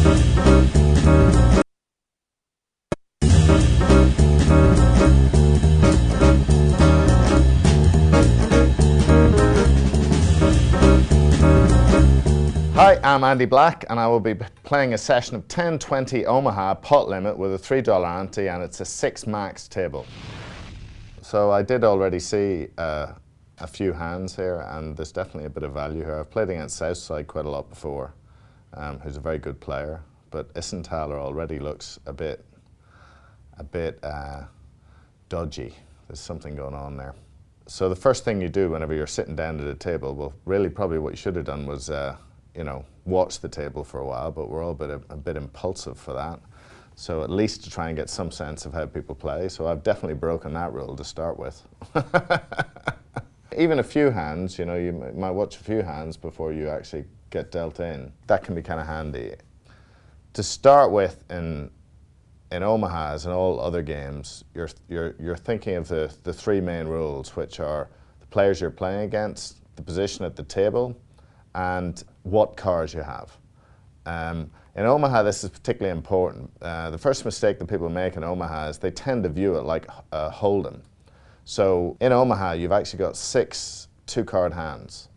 Hi, I'm Andy Black and I will be playing a session of 10-20 Omaha pot limit with a $3 ante, and it's a 6 max table. So I did already see a few hands here, and there's definitely a bit of value here. I've played against Southside quite a lot before, who's a very good player, but Isenthaler already looks a bit dodgy. There's something going on there. So the first thing you do whenever you're sitting down at a table, well, really probably what you should have done was you know, watch the table for a while, but we're all a bit impulsive for that. So at least to try and get some sense of how people play. So I've definitely broken that rule to start with. Even a few hands, you know, you might watch a few hands before you actually get dealt in. That can be kind of handy. To start with, in Omaha, as in all other games, you're thinking of the three main rules, which are the players you're playing against, the position at the table, and what cards you have. In Omaha, this is particularly important. The first mistake that people make in Omaha is they tend to view it like hold'em. So in Omaha, you've actually got 6 two-card hands.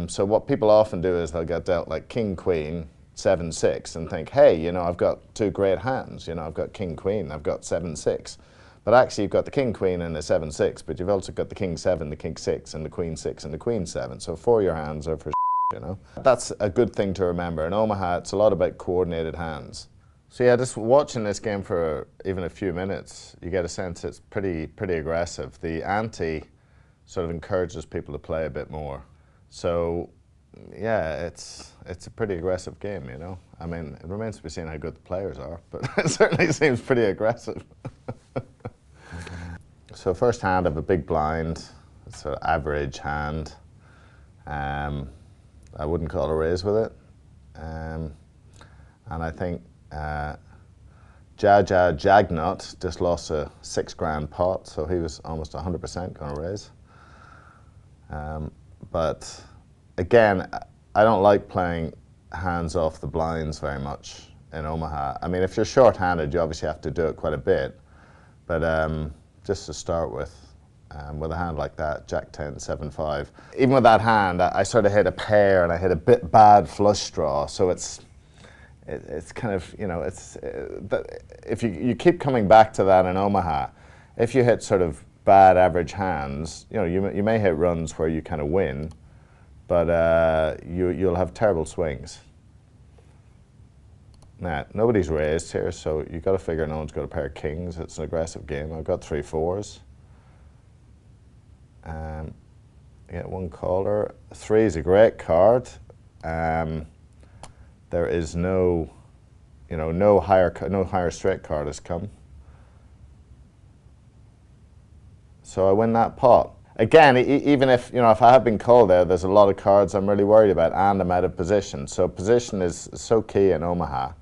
So what people often do is they'll get dealt like king, queen, 7, 6, and think, hey, you know, I've got 2 great hands. You know, I've got king, queen, I've got 7, 6. But actually, you've got the king, queen, and the 7, 6, but you've also got the king, 7, the king, 6, and the queen, 6, and the queen, 7. So 4 of your hands are for you know. That's a good thing to remember. In Omaha, it's a lot about coordinated hands. So yeah, just watching this game for even a few minutes, you get a sense it's pretty aggressive. The ante sort of encourages people to play a bit more. So yeah, it's a pretty aggressive game, you know. I mean, it remains to be seen how good the players are, but it certainly seems pretty aggressive. So first hand, I have a big blind. It's an average hand. I wouldn't call a raise with it. And I think Jagnut just lost a $6 grand pot, so he was almost 100% going to raise. But again, I don't like playing hands off the blinds very much in Omaha. I mean, if you're short-handed, you obviously have to do it quite a bit. But just to start with a hand like that, Jack 10, 7, 5. Even with that hand, I sort of hit a pair and I hit a bit bad flush draw. So it's kind of, you know, if you keep coming back to that in Omaha, if you hit sort of bad average hands, you know, you may hit runs where you kind of win, but you'll have terrible swings. Now, nobody's raised here, so you've got to figure no one's got a pair of kings. It's an aggressive game. I've got 3 4s. Get 1 caller. 3 is a great card. There is no, you know, no higher straight card has come. So I win that pot. Again, even if, you know, if I have been called there's a lot of cards I'm really worried about, and I'm out of position. So position is so key in Omaha.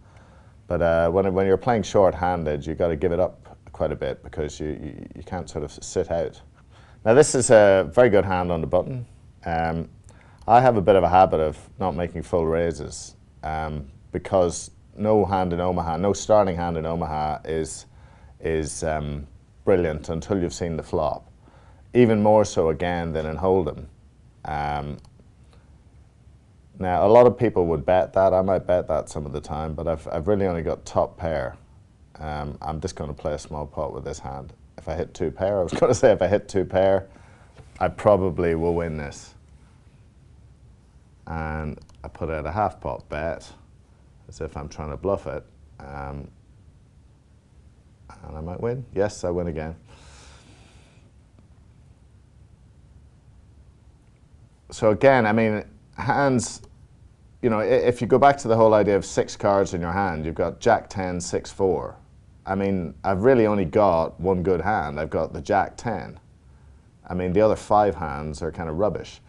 But when you're playing short-handed, you've got to give it up quite a bit because you can't sort of sit out. Now this is a very good hand on the button. I have a bit of a habit of not making full raises because no hand in Omaha, no starting hand in Omaha is brilliant until you've seen the flop. Even more so again than in Hold'em. Now a lot of people would bet that. I might bet that some of the time, but I've really only got top pair. I'm just going to play a small pot with this hand. If I hit 2 pair, I was going to say if I hit 2 pair, I probably will win this. And I put out a half pot bet, as if I'm trying to bluff it. And I might win. Yes, I win again. So again, I mean, hands, you know, if you go back to the whole idea of 6 cards in your hand, you've got Jack 10, 6, 4. I mean, I've really only got 1 good hand. I've got the Jack 10. I mean, the other 5 hands are kind of rubbish.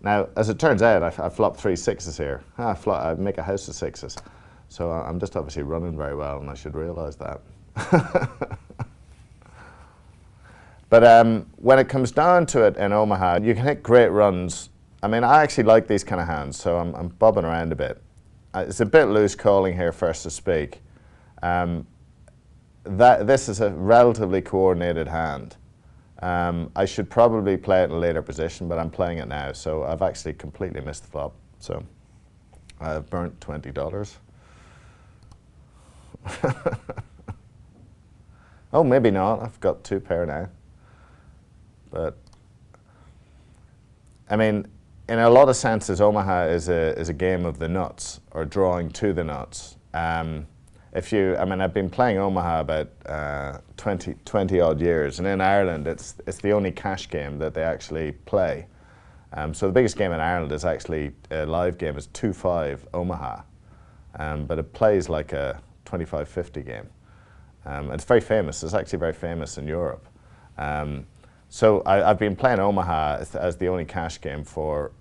Now, as it turns out, I flopped 3 6s here. I make a house of 6s. So I'm just obviously running very well, and I should realize that. But when it comes down to it in Omaha, you can hit great runs. I mean, I actually like these kind of hands, so I'm bobbing around a bit. it's a bit loose calling here first to speak. This is a relatively coordinated hand. I should probably play it in a later position, but I'm playing it now, so I've actually completely missed the flop. So I've burnt $20. Oh, maybe not. I've got 2 pair now. But I mean, in a lot of senses, Omaha is a game of the nuts, or drawing to the nuts. I've been playing Omaha about 20 odd years, and in Ireland, it's the only cash game that they actually play. So the biggest game in Ireland is actually a live game, is 2-5 Omaha, but it plays like a 25-50 game. It's very famous. It's actually very famous in Europe. So I've been playing Omaha as the only cash game for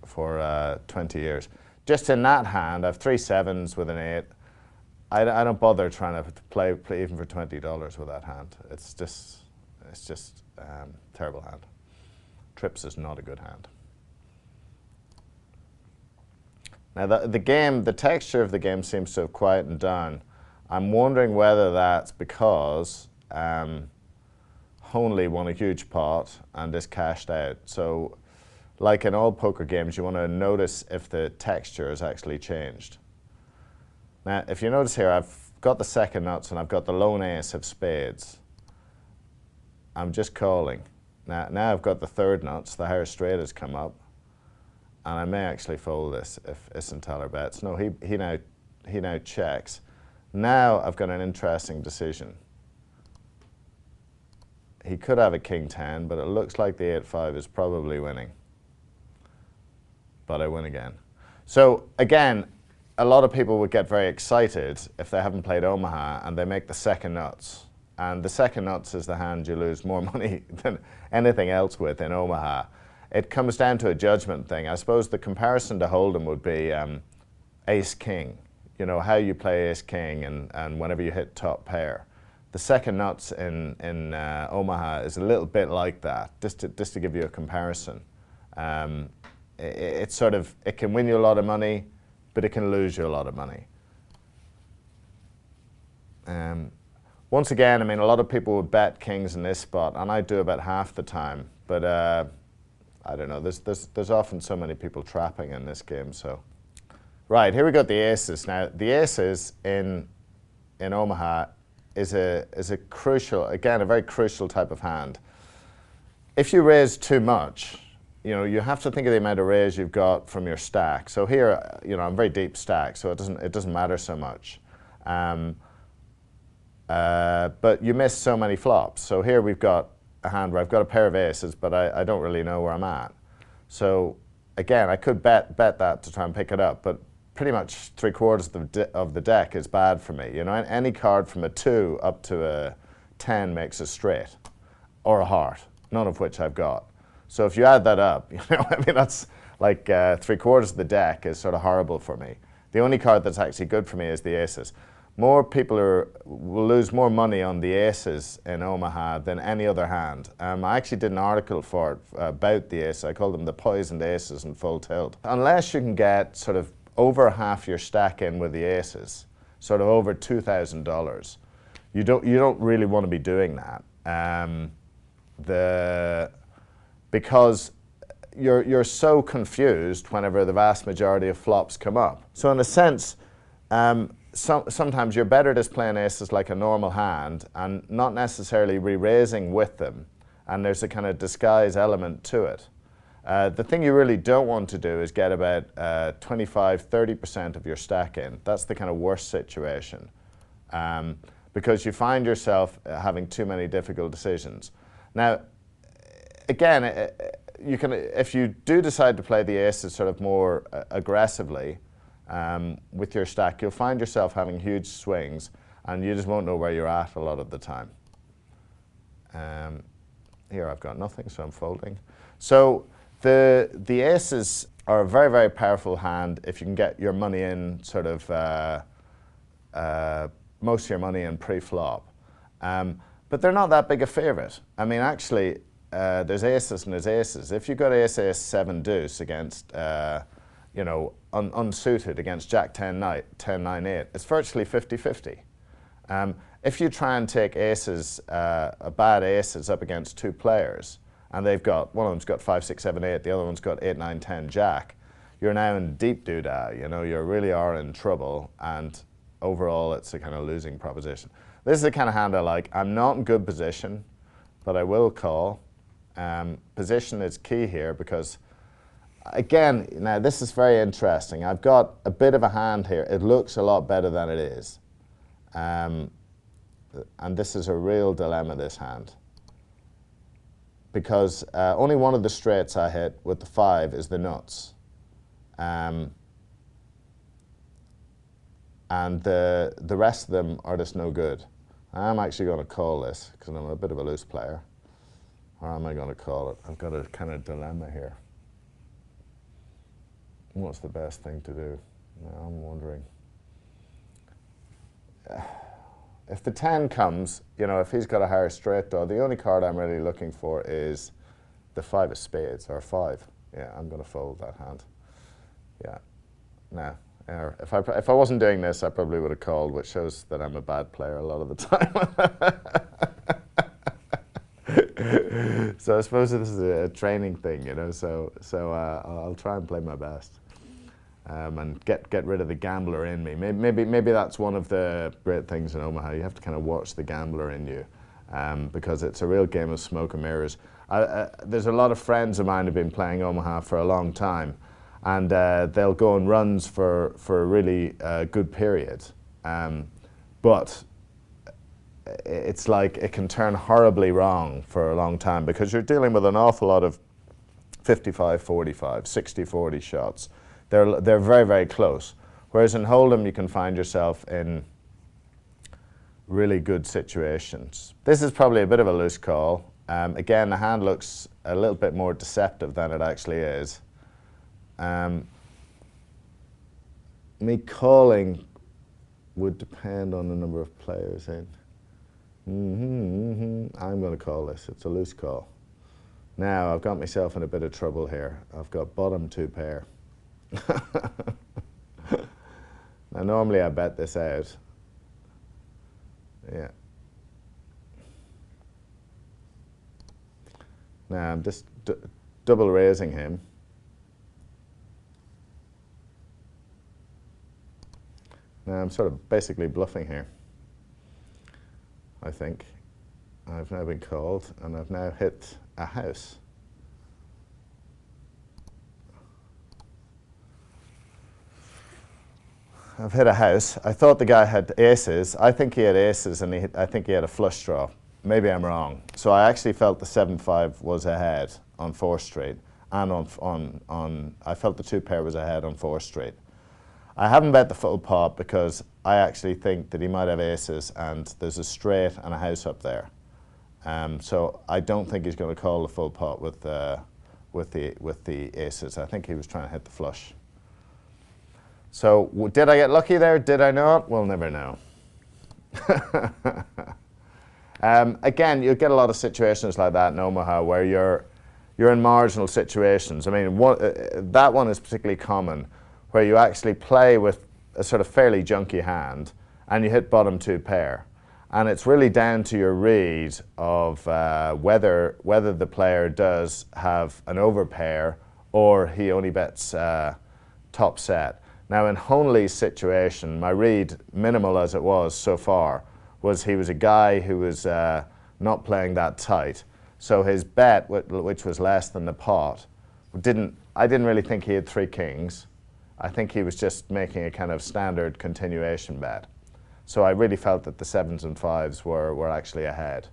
20 years. Just in that hand, I have 3 7s with an 8. I don't bother trying to play even for $20 with that hand. It's just terrible hand. Trips is not a good hand. Now the texture of the game seems to have quietened down. I'm wondering whether that's because Honley won a huge pot and is cashed out. So, like in all poker games, you want to notice if the texture has actually changed. Now, if you notice here, I've got the second nuts and I've got the lone ace of spades. I'm just calling. Now I've got the third nuts, the higher straight has come up, and I may actually fold this if Isenthaler bets. No, he now checks. Now I've got an interesting decision. He could have a king 10, but it looks like the 8-5 is probably winning. But I win again. So again, a lot of people would get very excited if they haven't played Omaha and they make the second nuts. And the second nuts is the hand you lose more money than anything else with in Omaha. It comes down to a judgment thing. I suppose the comparison to Hold'em would be ace-king. You know, how you play ace-king and whenever you hit top pair. The second nuts in Omaha is a little bit like that, just to give you a comparison. It can win you a lot of money, but it can lose you a lot of money. Once again, I mean, a lot of people would bet kings in this spot, and I do about half the time. But I don't know. There's often so many people trapping in this game. So, right, here we got the aces. Now, the aces in Omaha is a crucial, again, a very crucial type of hand. If you raise too much, you know, you have to think of the amount of raise you've got from your stack. So here, you know, I'm very deep stack, so it doesn't matter so much. But you miss so many flops. So here we've got a hand where I've got a pair of aces, but I don't really know where I'm at. So again, I could bet that to try and pick it up, but pretty much 3/4 of the deck is bad for me. You know, any card from a 2 up to a 10 makes a straight or a heart, none of which I've got. So if you add that up, you know, I mean, that's like 3/4 of the deck is sort of horrible for me. The only card that's actually good for me is the aces. More people will lose more money on the aces in Omaha than any other hand. I actually did an article for it about the aces. I called them the poisoned aces in full tilt. Unless you can get sort of over half your stack in with the aces, sort of over $2,000, you don't really want to be doing that. Because you're so confused whenever the vast majority of flops come up. So in a sense, sometimes you're better just playing aces like a normal hand and not necessarily re-raising with them, and there's a kind of disguise element to it. The thing you really don't want to do is get about 25–30% of your stack in. That's the kind of worst situation, because you find yourself having too many difficult decisions. Now, again, if you do decide to play the aces sort of more aggressively with your stack, you'll find yourself having huge swings, and you just won't know where you're at a lot of the time. Here I've got nothing, so I'm folding. So the aces are a very, very powerful hand if you can get your money in sort of most of your money in pre-flop. But they're not that big a favorite. I mean, actually, there's aces and there's aces. If you've got ace, 7 deuce against you know, unsuited against Jack 10, 9, 8, it's virtually 50-50. If you try and take aces, a bad aces up against two players, and they've got, one of them's got 5, 6, 7, 8, the other one's got 8, 9, 10 Jack, you're now in deep doodah, you know, you really are in trouble, and overall it's a kind of losing proposition. This is the kind of hand I like. I'm not in good position, but I will call. Position is key here because, again, now this is very interesting. I've got a bit of a hand here. It looks a lot better than it is. And this is a real dilemma, this hand. Because only one of the straights I hit with the 5 is the nuts. And the rest of them are just no good. I'm actually going to call this because I'm a bit of a loose player. Or am I going to call it? I've got a kind of dilemma here. What's the best thing to do? Now I'm wondering. If the 10 comes, you know, if he's got a higher straight draw, the only card I'm really looking for is the 5 of spades, or 5. Yeah, I'm going to fold that hand. Yeah. Now, if I wasn't doing this, I probably would have called, which shows that I'm a bad player a lot of the time. So I suppose this is a training thing, you know. So I'll try and play my best, and get rid of the gambler in me. Maybe that's one of the great things in Omaha. You have to kind of watch the gambler in you, because it's a real game of smoke and mirrors. There's a lot of friends of mine who've been playing Omaha for a long time. And they'll go on runs for a really good period. But it's like it can turn horribly wrong for a long time because you're dealing with an awful lot of 55-45, 60-40 shots. They're very, very close. Whereas in Hold'em, you can find yourself in really good situations. This is probably a bit of a loose call. Again, the hand looks a little bit more deceptive than it actually is. Me calling would depend on the number of players in. I'm going to call this. It's a loose call. Now, I've got myself in a bit of trouble here. I've got bottom 2 pair. Now, normally I bet this out. Yeah. Now, I'm just double raising him. Now I'm sort of basically bluffing here, I think. I've now been called, and I've now hit a house. I've hit a house. I thought the guy had aces. I think he had aces, and I think he had a flush draw. Maybe I'm wrong. So I actually felt the 7-5 was ahead on 4th Street, and I felt the 2 pair was ahead on 4th Street. I haven't bet the full pot because I actually think that he might have aces, and there's a straight and a house up there. So I don't think he's going to call the full pot with the aces. I think he was trying to hit the flush. So did I get lucky there? Did I not? We'll never know. Again, you'll get a lot of situations like that in Omaha where you're in marginal situations. I mean, that one is particularly common, where you actually play with a sort of fairly junky hand and you hit bottom 2 pair. And it's really down to your read of whether the player does have an overpair or he only bets top set. Now in Honley's situation, my read, minimal as it was so far, was he was a guy who was not playing that tight. So his bet, which was less than the pot, I didn't really think he had 3 kings. I think he was just making a kind of standard continuation bet. So I really felt that the 7s and 5s were actually ahead.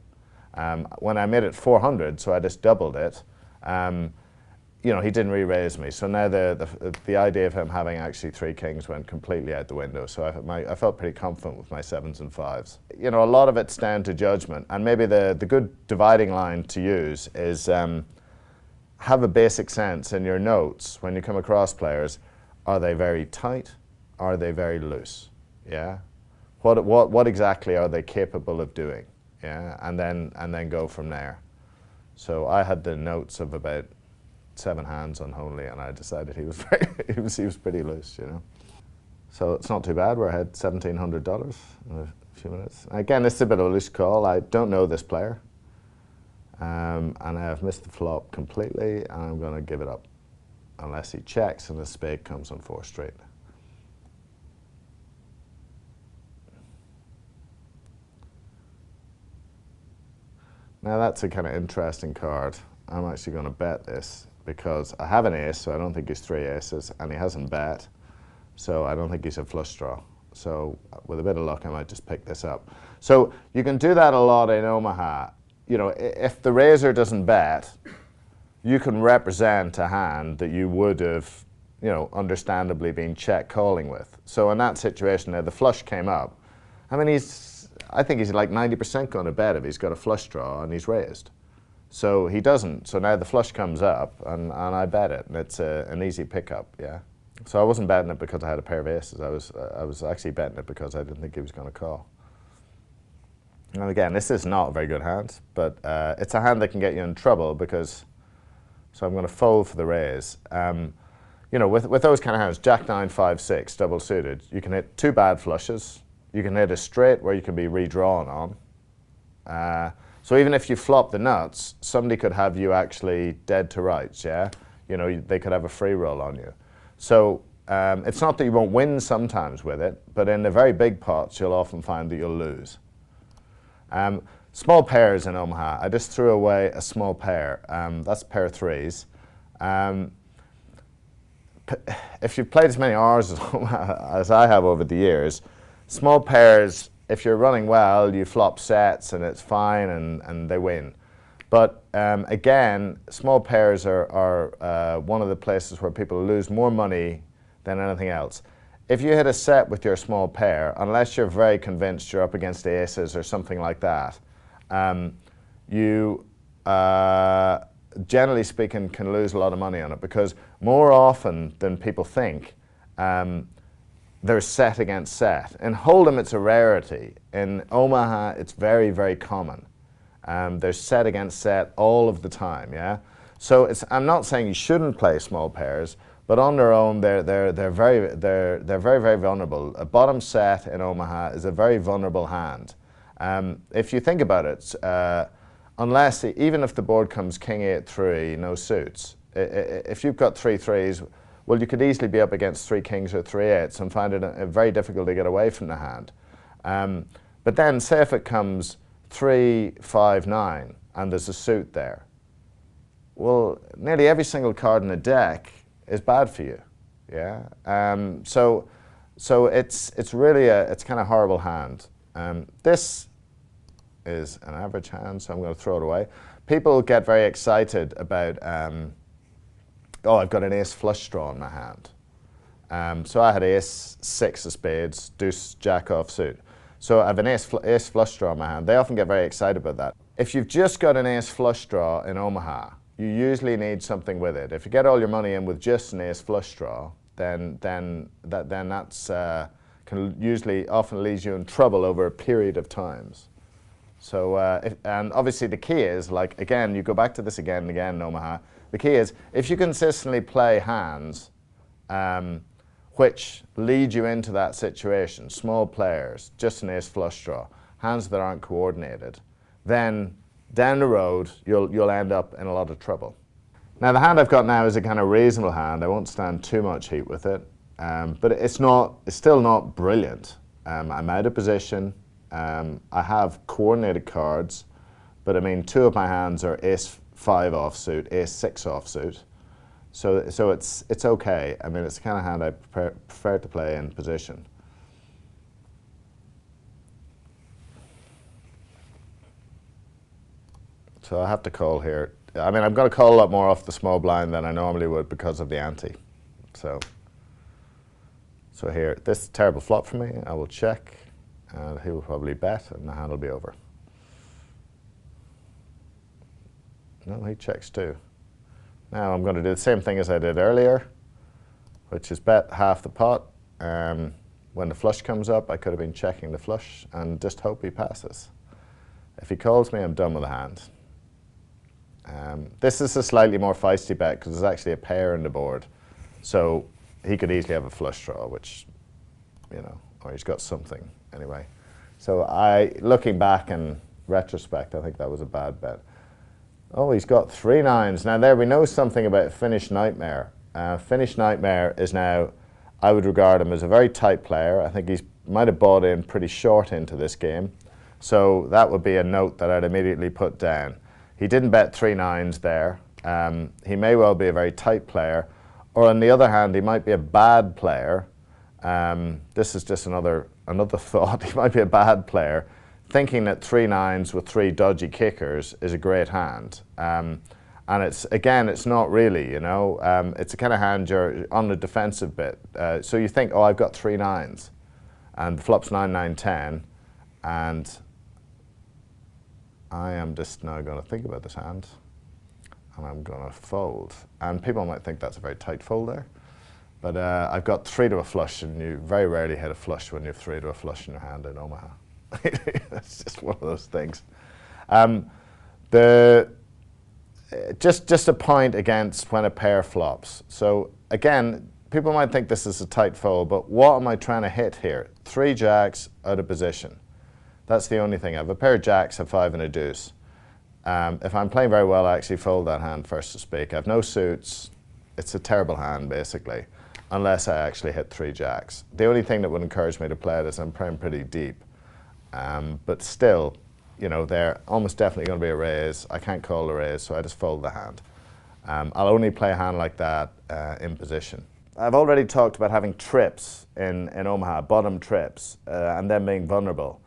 When I made it 400, so I just doubled it, you know, he didn't re-raise me. So now the idea of him having actually 3 kings went completely out the window. So I felt pretty confident with my 7s and 5s. You know, a lot of it's down to judgment. And maybe the good dividing line to use is have a basic sense in your notes when you come across players. Are they very tight? Are they very loose? Yeah. What exactly are they capable of doing? Yeah. And then go from there. So I had the notes of about 7 hands unholy, and I decided he was very, he was pretty loose, you know. So it's not too bad. We're ahead $1,700 in a few minutes. Again, this is a bit of a loose call. I don't know this player, and I have missed the flop completely, and I'm going to give it up unless he checks and the spade comes on 4 straight. Now that's a kind of interesting card. I'm actually going to bet this because I have an ace, so I don't think he's 3 aces, and he hasn't bet, so I don't think he's a flush draw. So with a bit of luck, I might just pick this up. So you can do that a lot in Omaha. You know, if the raiser doesn't bet, you can represent a hand that you would have, you know, understandably been check calling with. So in that situation, now the flush came up. I mean, I think he's like 90% going to bet if he's got a flush draw and he's raised. So he doesn't. So now the flush comes up, and I bet it, and it's an easy pickup, yeah. So I wasn't betting it because I had a pair of aces. I was actually betting it because I didn't think he was going to call. And again, this is not a very good hand, but it's a hand that can get you in trouble because, so I'm going to fold for the raise. You know, with those kind of hands, Jack 9, 5, 6, double suited, you can hit 2 bad flushes. You can hit a straight where you can be redrawn on. So even if you flop the nuts, somebody could have you actually dead to rights, yeah? You know, they could have a free roll on you. So it's not that you won't win sometimes with it, but in the very big pots, you'll often find that you'll lose. Small pairs in Omaha. I just threw away a small pair. That's a pair of 3s. If you've played as many hours as I have over the years, small pairs, if you're running well, you flop sets and it's fine and they win. But again, small pairs are one of the places where people lose more money than anything else. If you hit a set with your small pair, unless you're very convinced you're up against aces or something like that, you, generally speaking, can lose a lot of money on it because more often than people think, there's set against set. In Hold'em, it's a rarity. In Omaha, it's very, very common. There's set against set all of the time, yeah? So I'm not saying you shouldn't play small pairs, but on their own, they're very, very vulnerable. A bottom set in Omaha is a very vulnerable hand. If you think about it, unless, even if the board comes King 8-3, no suits, if you've got 3 3s, well, you could easily be up against 3 kings or 3 8s and find it very difficult to get away from the hand. But then, say if it comes 3 5 9 and there's a suit there, well, nearly every single card in the deck is bad for you, yeah. So it's really it's kind of horrible hand. This is an average hand, so I'm going to throw it away. People get very excited about. Oh, I've got an ace flush draw in my hand. So I had ace 6 of spades, deuce jack off suit. So I have an ace flush draw in my hand. They often get very excited about that. If you've just got an ace flush draw in Omaha, you usually need something with it. If you get all your money in with just an ace flush draw, then that's can usually often leaves you in trouble over a period of times. So and obviously the key is, like, again, you go back to this again and again in Omaha. The key is, if you consistently play hands which lead you into that situation, small players, just an ace flush draw, hands that aren't coordinated, then down the road you'll end up in a lot of trouble. Now the hand I've got now is a kind of reasonable hand. I won't stand too much heat with it, but it's still not brilliant. I'm out of position. I have coordinated cards, but I mean 2 of my hands are ace 5 offsuit, ace 6 offsuit. So it's okay. I mean, it's the kind of hand I prefer to play in position. So I have to call here. I mean, I'm going to call a lot more off the small blind than I normally would because of the ante. So here, this is a terrible flop for me. I will check, and he will probably bet, and the hand will be over. No, he checks too. Now I'm going to do the same thing as I did earlier, which is bet half the pot. When the flush comes up, I could have been checking the flush and just hope he passes. If he calls me, I'm done with the hand. This is a slightly more feisty bet because there's actually a pair on the board. So he could easily have a flush draw, which, you know, or he's got something anyway. So looking back in retrospect, I think that was a bad bet. Oh, he's got 3 nines. Now there we know something about Finnish Nightmare. Finnish Nightmare is now, I would regard him as a very tight player. I think he might have bought in pretty short into this game. So that would be a note that I'd immediately put down. He didn't bet 3 nines there. He may well be a very tight player. Or on the other hand, he might be a bad player. This is just another thought. He might be a bad player, thinking that 3 nines with 3 dodgy kickers is a great hand. And it's not really, you know. It's a kind of hand you're on the defensive bit. So you think, oh, I've got 3 nines. And the flop's 9, 9, 10. And I am just now going to think about this hand. And I'm going to fold. And people might think that's a very tight fold there. But I've got 3 to a flush, and you very rarely hit a flush when you have 3 to a flush in your hand in Omaha. It's just one of those things. Just a point against when a pair flops. So again, people might think this is a tight fold, but what am I trying to hit here? 3 jacks out of position. That's the only thing. I have a pair of jacks, a 5 and a deuce. If I'm playing very well, I actually fold that hand first to speak. I have no suits. It's a terrible hand, basically, unless I actually hit 3 jacks. The only thing that would encourage me to play it is I'm playing pretty deep. But still, you know, they're almost definitely going to be a raise. I can't call the raise, so I just fold the hand. I'll only play a hand like that in position. I've already talked about having trips in Omaha, bottom trips, and them being vulnerable.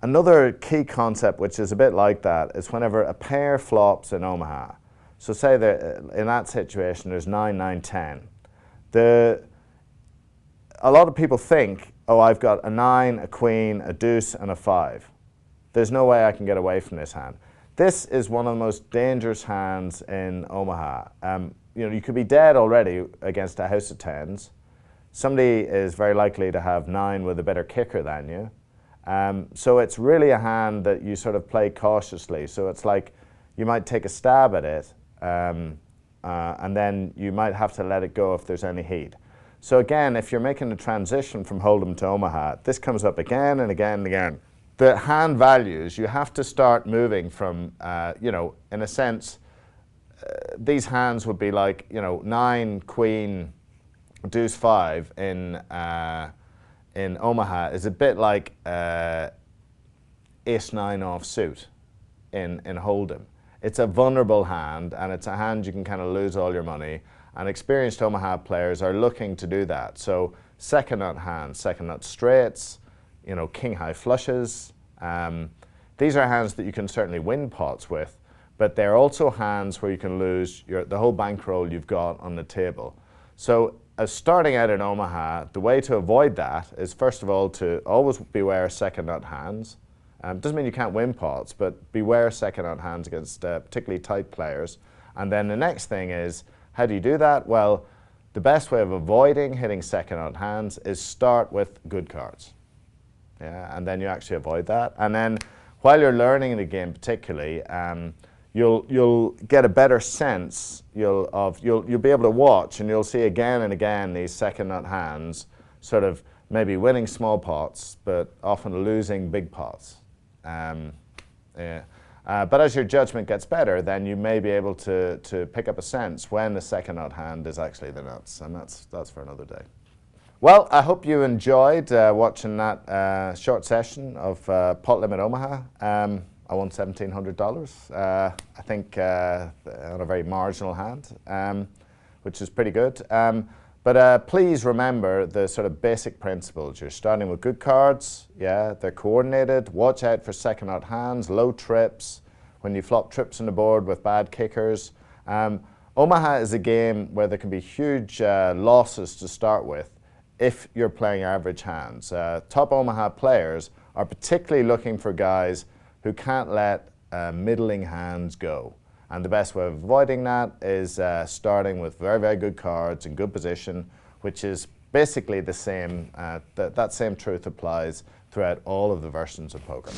Another key concept, which is a bit like that, is whenever a pair flops in Omaha. So say that in that situation, there's 9, 9, 10. A lot of people think, oh, I've got a 9, a queen, a deuce, and a 5. There's no way I can get away from this hand. This is one of the most dangerous hands in Omaha. You know, you could be dead already against a house of 10s. Somebody is very likely to have 9 with a better kicker than you. So it's really a hand that you sort of play cautiously. So it's like you might take a stab at it, and then you might have to let it go if there's any heat. So again, if you're making the transition from Hold'em to Omaha, this comes up again and again and again. The hand values, you have to start moving from, you know, in a sense, these hands would be like, you know, 9, queen, deuce 5 in Omaha is a bit like ace 9 offsuit in Hold'em. It's a vulnerable hand, and it's a hand you can kind of lose all your money. And experienced Omaha players are looking to do that. So second nut hands, second nut straights, you know, king high flushes. These are hands that you can certainly win pots with, but they're also hands where you can lose the whole bankroll you've got on the table. So as starting out in Omaha, the way to avoid that is, first of all, to always beware second nut hands. Doesn't mean you can't win pots, but beware second nut hands against particularly tight players. And then the next thing is, how do you do that? Well, the best way of avoiding hitting second nut hands is start with good cards. Yeah, and then you actually avoid that. And then while you're learning the game particularly, you'll get a better sense. You'll be able to watch, and you'll see again and again these second nut hands sort of maybe winning small pots, but often losing big pots. But as your judgment gets better, then you may be able to pick up a sense when the second nut hand is actually the nuts, and that's for another day. Well, I hope you enjoyed watching that short session of Pot Limit Omaha. I won $1,700, I think, on a very marginal hand, which is pretty good. But please remember the sort of basic principles. You're starting with good cards, yeah, they're coordinated. Watch out for second nut hands, low trips, when you flop trips on the board with bad kickers. Omaha is a game where there can be huge losses to start with if you're playing average hands. Top Omaha players are particularly looking for guys who can't let middling hands go. And the best way of avoiding that is starting with very, very good cards in good position, which is basically the same, that same truth applies throughout all of the versions of poker.